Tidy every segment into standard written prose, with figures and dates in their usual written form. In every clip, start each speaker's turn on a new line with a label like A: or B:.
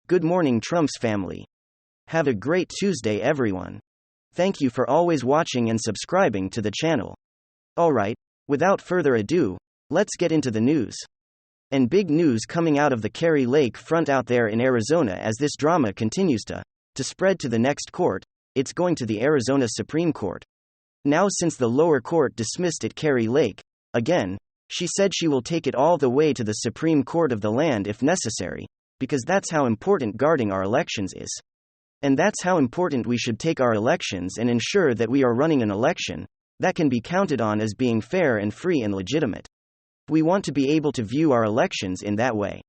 A: Good morning, Trump's family. Have a great Tuesday, everyone. Thank you for always watching and subscribing to the channel. Alright, without further ado, let's get into the news. And big news coming out of the Kari Lake front out there in Arizona as this drama continues to spread to the next court. It's going to the Arizona Supreme Court. Now, since the lower court dismissed at Kari Lake, again, she said she will take it all the way to the Supreme Court of the land if necessary, because that's how important guarding our elections is. And that's how important we should take our elections and ensure that we are running an election that can be counted on as being fair and free and legitimate. We want to be able to view our elections in that way.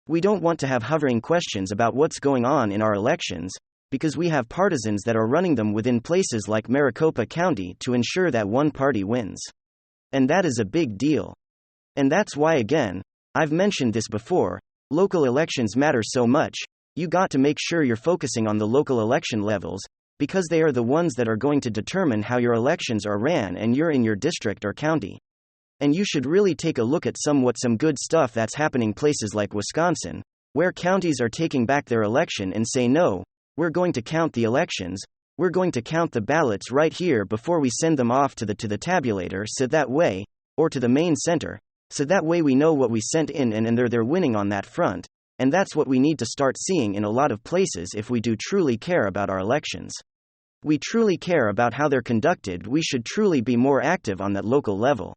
A: We don't want to have hovering questions about what's going on in our elections, because we have partisans that are running them within places like Maricopa County to ensure that one party wins. And that is a big deal. And that's why, again, I've mentioned this before, local elections matter so much. You got to make sure you're focusing on the local election levels, because they are the ones that are going to determine how your elections are ran and you're in your district or county. And you should really take a look at some good stuff that's happening places like Wisconsin, where counties are taking back their election and say, no, we're going to count the elections, we're going to count the ballots right here before we send them off to the tabulator so that way, or to the main center, so that way we know what we sent in and they're winning on that front. And that's what we need to start seeing in a lot of places if we do truly care about our elections. We truly care about how they're conducted. We should truly be more active on that local level.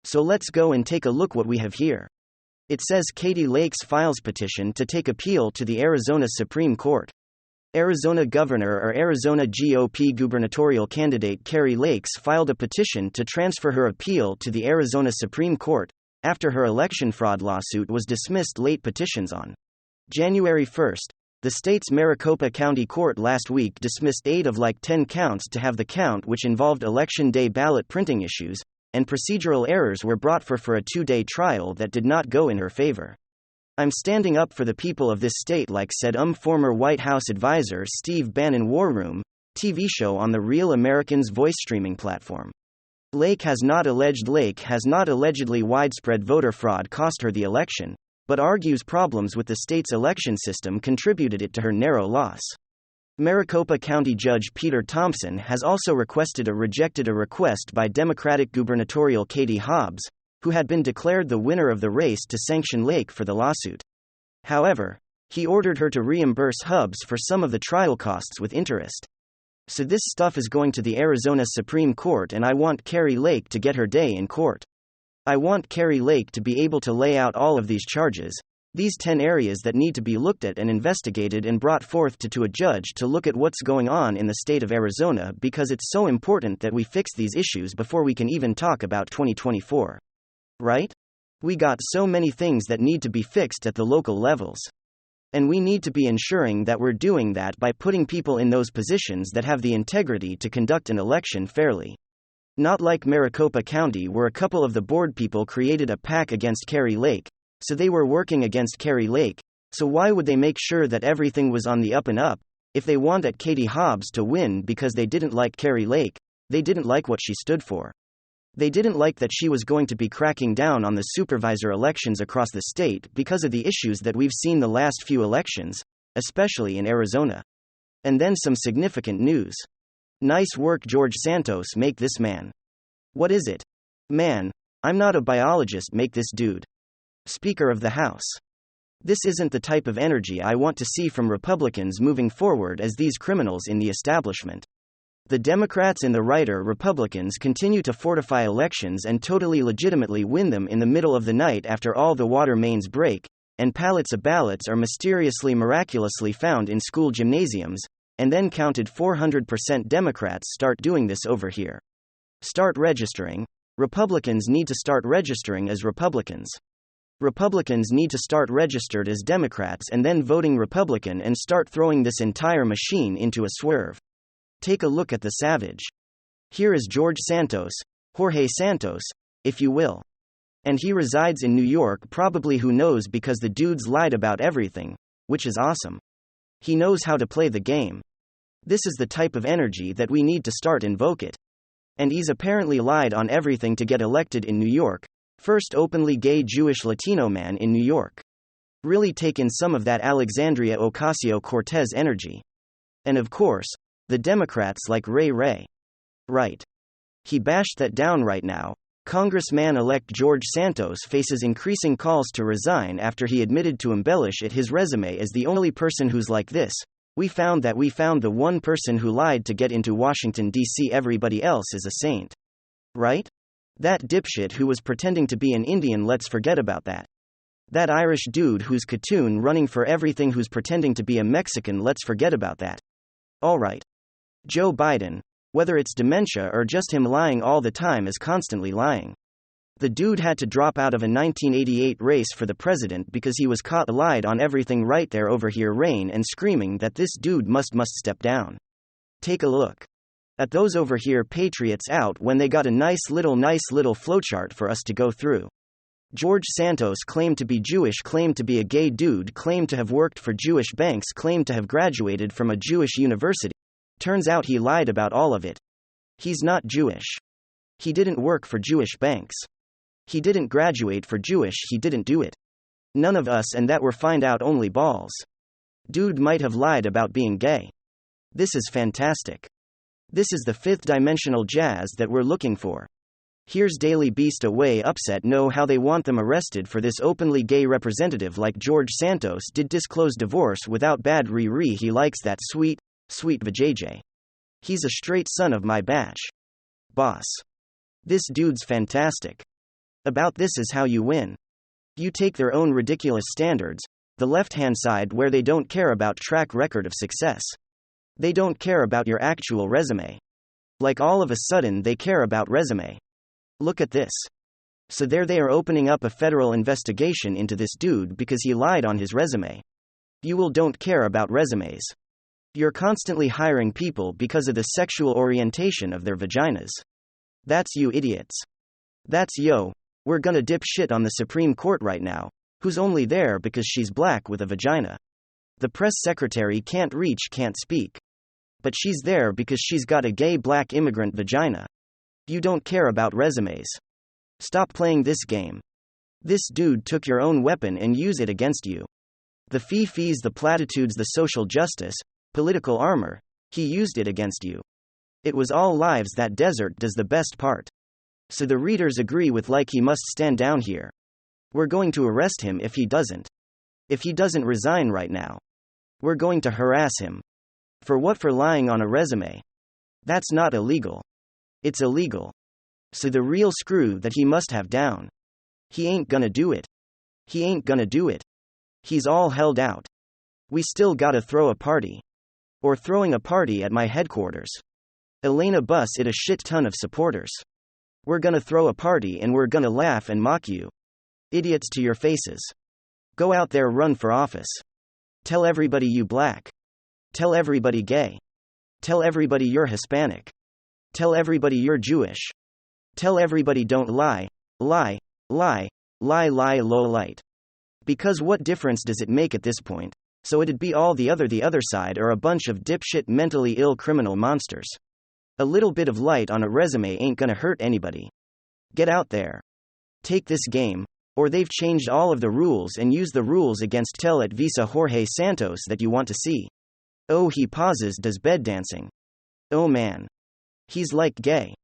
A: So let's go and take a look what we have here. It says Katie Lakes files petition to take appeal to the Arizona Supreme Court. Arizona Governor or Arizona GOP gubernatorial candidate Kari Lakes filed a petition to transfer her appeal to the Arizona Supreme Court after her election fraud lawsuit was dismissed late. Petitions on January 1st, the state's Maricopa County Court last week dismissed 8 of 10 counts to have the count which involved election day ballot printing issues, and procedural errors were brought for a 2-day trial that did not go in her favor. I'm standing up for the people of this state, said former White House advisor Steve Bannon. War Room, TV show on the Real Americans voice streaming platform. Lake has not allegedly widespread voter fraud cost her the election, but argues problems with the state's election system contributed it to her narrow loss. Maricopa County Judge Peter Thompson has also rejected a request by Democratic gubernatorial Katie Hobbs, who had been declared the winner of the race, to sanction Lake for the lawsuit. However, he ordered her to reimburse Hobbs for some of the trial costs with interest. So this stuff is going to the Arizona Supreme Court, and I want Kari Lake to get her day in court. I want Kari Lake to be able to lay out all of these charges, these 10 areas that need to be looked at and investigated and brought forth to a judge to look at what's going on in the state of Arizona, because it's so important that we fix these issues before we can even talk about 2024. Right? We got so many things that need to be fixed at the local levels. And we need to be ensuring that we're doing that by putting people in those positions that have the integrity to conduct an election fairly. Not like Maricopa County, where a couple of the board people created a pack against Kari Lake, so they were working against Kari Lake. So why would they make sure that everything was on the up and up, if they wanted Katie Hobbs to win because they didn't like Kari Lake, they didn't like what she stood for. They didn't like that she was going to be cracking down on the supervisor elections across the state because of the issues that we've seen the last few elections, especially in Arizona. And then some significant news. Nice work, George Santos. Make this man. What is it? Man, I'm not a biologist. Make this dude Speaker of the House. This isn't the type of energy I want to see from Republicans moving forward as these criminals in the establishment. The Democrats and the right-er Republicans continue to fortify elections and totally legitimately win them in the middle of the night after all the water mains break, and pallets of ballots are miraculously found in school gymnasiums, and then counted. 400% Democrats start doing this over here. Start registering. Republicans need to start registering as Republicans. Republicans need to start registered as Democrats and then voting Republican and start throwing this entire machine into a swerve. Take a look at the savage. Here is George Santos, Jorge Santos, if you will. And he resides in New York, probably, who knows, because the dude's lied about everything, which is awesome. He knows how to play the game. This is the type of energy that we need to start invoke it. And he's apparently lied on everything to get elected in New York, first openly gay Jewish Latino man in New York. Really take in some of that Alexandria Ocasio-Cortez energy. And of course, the Democrats like Ray Ray. Right. He bashed that down right now. Congressman-elect George Santos faces increasing calls to resign after he admitted to embellish it his resume as the only person who's like this. We found the one person who lied to get into Washington, D.C. Everybody else is a saint. Right? That dipshit who was pretending to be an Indian, let's forget about that. That Irish dude who's cartoon running for everything who's pretending to be a Mexican, let's forget about that. Alright. Joe Biden, whether it's dementia or just him lying all the time, is constantly lying. The dude had to drop out of a 1988 race for the president because he was caught lied on everything right there over here, rain and screaming that this dude must step down. Take a look at those over here patriots out when they got a nice little flowchart for us to go through. George Santos claimed to be Jewish, claimed to be a gay dude, claimed to have worked for Jewish banks, claimed to have graduated from a Jewish university. Turns out he lied about all of it. He's not Jewish. He didn't work for Jewish banks. He didn't graduate for Jewish, he didn't do it. None of us, and that we're find out only balls. Dude might have lied about being gay. This is fantastic. This is the fifth dimensional jazz that we're looking for. Here's Daily Beast away upset know how they want them arrested for this openly gay representative like George Santos did disclose divorce without bad re he likes that sweet vajayjay. He's a straight son of my batch. Boss. This dude's fantastic. About this is how you win. You take their own ridiculous standards, the left-hand side where they don't care about track record of success. They don't care about your actual resume. Like all of a sudden they care about resume. Look at this. So there they are opening up a federal investigation into this dude because he lied on his resume. You will don't care about resumes. You're constantly hiring people because of the sexual orientation of their vaginas. That's you idiots. That's yo, we're gonna dip shit on the Supreme Court right now, who's only there because she's black with a vagina. The press secretary can't speak. But she's there because she's got a gay black immigrant vagina. You don't care about resumes. Stop playing this game. This dude took your own weapon and used it against you. The fees, the platitudes, the social justice, political armor, he used it against you. It was all lives. That desert does the best part. So the readers agree with like he must stand down here. We're going to arrest him if he doesn't. If he doesn't resign right now. We're going to harass him. For what? For lying on a resume. That's not illegal. It's illegal. So the real screw that he must have down. He ain't gonna do it. He ain't gonna do it. He's all held out. We still gotta throw a party. Or throwing a party at my headquarters. Elena bus it a shit ton of supporters. We're gonna throw a party and we're gonna laugh and mock you. Idiots to your faces. Go out there, run for office. Tell everybody you black. Tell everybody gay. Tell everybody you're Hispanic. Tell everybody you're Jewish. Tell everybody don't lie, low light. Because what difference does it make at this point? So it'd be all the other side are a bunch of dipshit mentally ill criminal monsters. A little bit of light on a resume ain't gonna hurt anybody. Get out there. Take this game, or they've changed all of the rules and use the rules against tell at Visa Jorge Santos that you want to see. Oh, he pauses, does bed dancing. Oh man. He's like gay.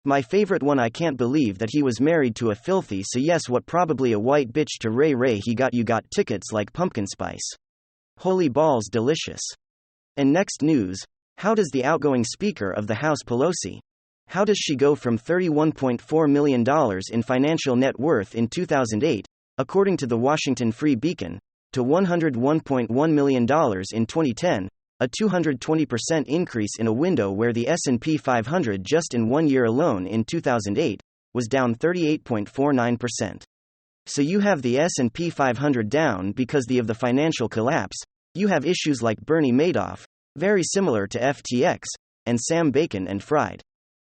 A: My favorite one, I can't believe that he was married to a filthy, so yes, what, probably a white bitch to Ray Ray. He got you got tickets like pumpkin spice. Holy balls, delicious. And next news, how does the outgoing Speaker of the House Pelosi, how does she go from $31.4 million in financial net worth in 2008, according to the Washington Free Beacon, to $101.1 million in 2010, a 220% increase in a window where the S&P 500 just in 1 year alone in 2008 was down 38.49%. So you have the S&P 500 down because of the financial collapse. You have issues like Bernie Madoff, very similar to FTX, and Sam Bankman-Fried.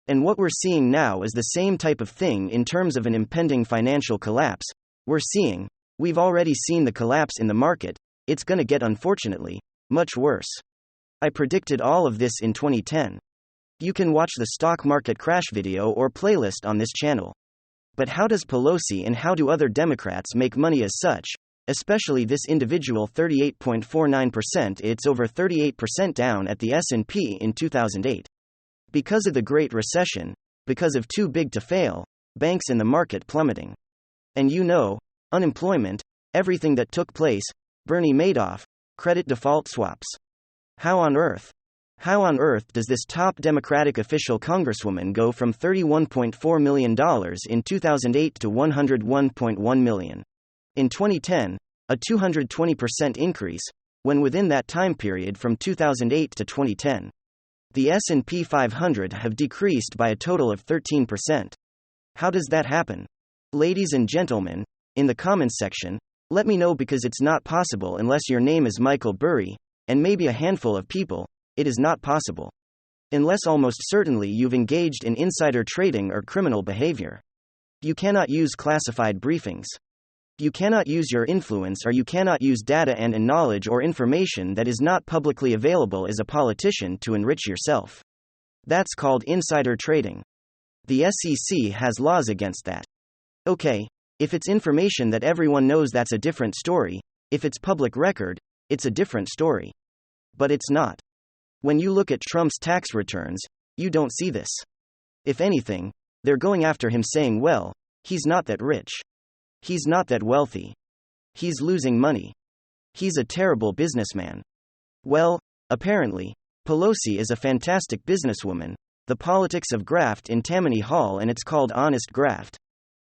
A: And what we're seeing now is the same type of thing in terms of an impending financial collapse. We've already seen the collapse in the market. It's gonna get, unfortunately, much worse. I predicted all of this in 2010. You can watch the stock market crash video or playlist on this channel. But how does Pelosi and how do other Democrats make money as such? Especially this individual 38.49%. It's over 38% down at the S&P in 2008. Because of the Great Recession, because of too big to fail, banks in the market plummeting. And unemployment, everything that took place, Bernie Madoff, credit default swaps. How on earth does this top Democratic official congresswoman go from $31.4 million in 2008 to $101.1 million in 2010, a 220% increase, when within that time period from 2008 to 2010, the S&P 500 have decreased by a total of 13%. How does that happen? Ladies and gentlemen, in the comments section, let me know, because it's not possible unless your name is Michael Burry, and maybe a handful of people. It is not possible. Unless almost certainly you've engaged in insider trading or criminal behavior. You cannot use classified briefings. You cannot use your influence, or you cannot use data and knowledge or information that is not publicly available as a politician to enrich yourself. That's called insider trading. The SEC has laws against that. Okay, if it's information that everyone knows, that's a different story. If it's public record, it's a different story. But it's not. When you look at Trump's tax returns, you don't see this. If anything, they're going after him, saying, well, he's not that rich. He's not that wealthy. He's losing money. He's a terrible businessman. Well, apparently, Pelosi is a fantastic businesswoman. The politics of graft in Tammany Hall, and it's called honest graft.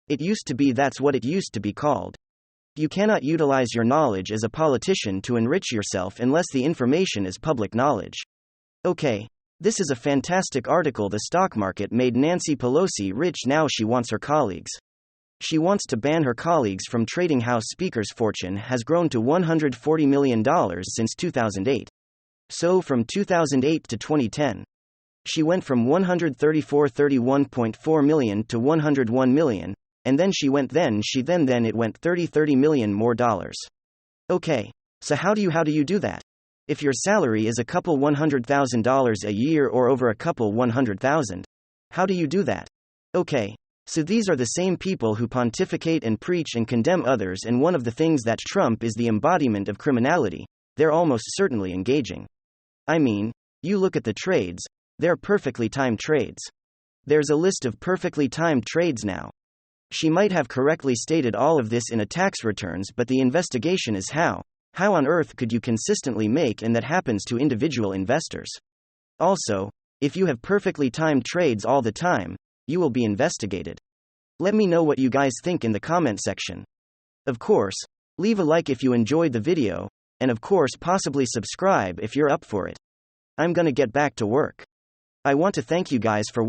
A: It used to be, that's what it used to be called. You cannot utilize your knowledge as a politician to enrich yourself unless the information is public knowledge. Okay, this is a fantastic article. The stock market made Nancy Pelosi rich. Now she wants her colleagues. She wants to ban her colleagues from trading. House Speaker's fortune has grown to $140 million since 2008. So from 2008 to 2010, she went from $131.4 million to $101 million, and then it went $30 million more dollars. Okay, so how do you do that? If your salary is a couple $100,000 a year or over a couple 100,000, how do you do that? Okay. So these are the same people who pontificate and preach and condemn others, and one of the things that Trump is the embodiment of criminality, they're almost certainly engaging. I mean, you look at the trades, they're perfectly timed trades. There's a list of perfectly timed trades now. She might have correctly stated all of this in a tax returns, but the investigation is how on earth could you consistently make, and that happens to individual investors. Also, if you have perfectly timed trades all the time, you will be investigated. Let me know what you guys think in the comment section. Of course, leave a like if you enjoyed the video, and of course possibly subscribe if you're up for it. I'm gonna get back to work. I want to thank you guys for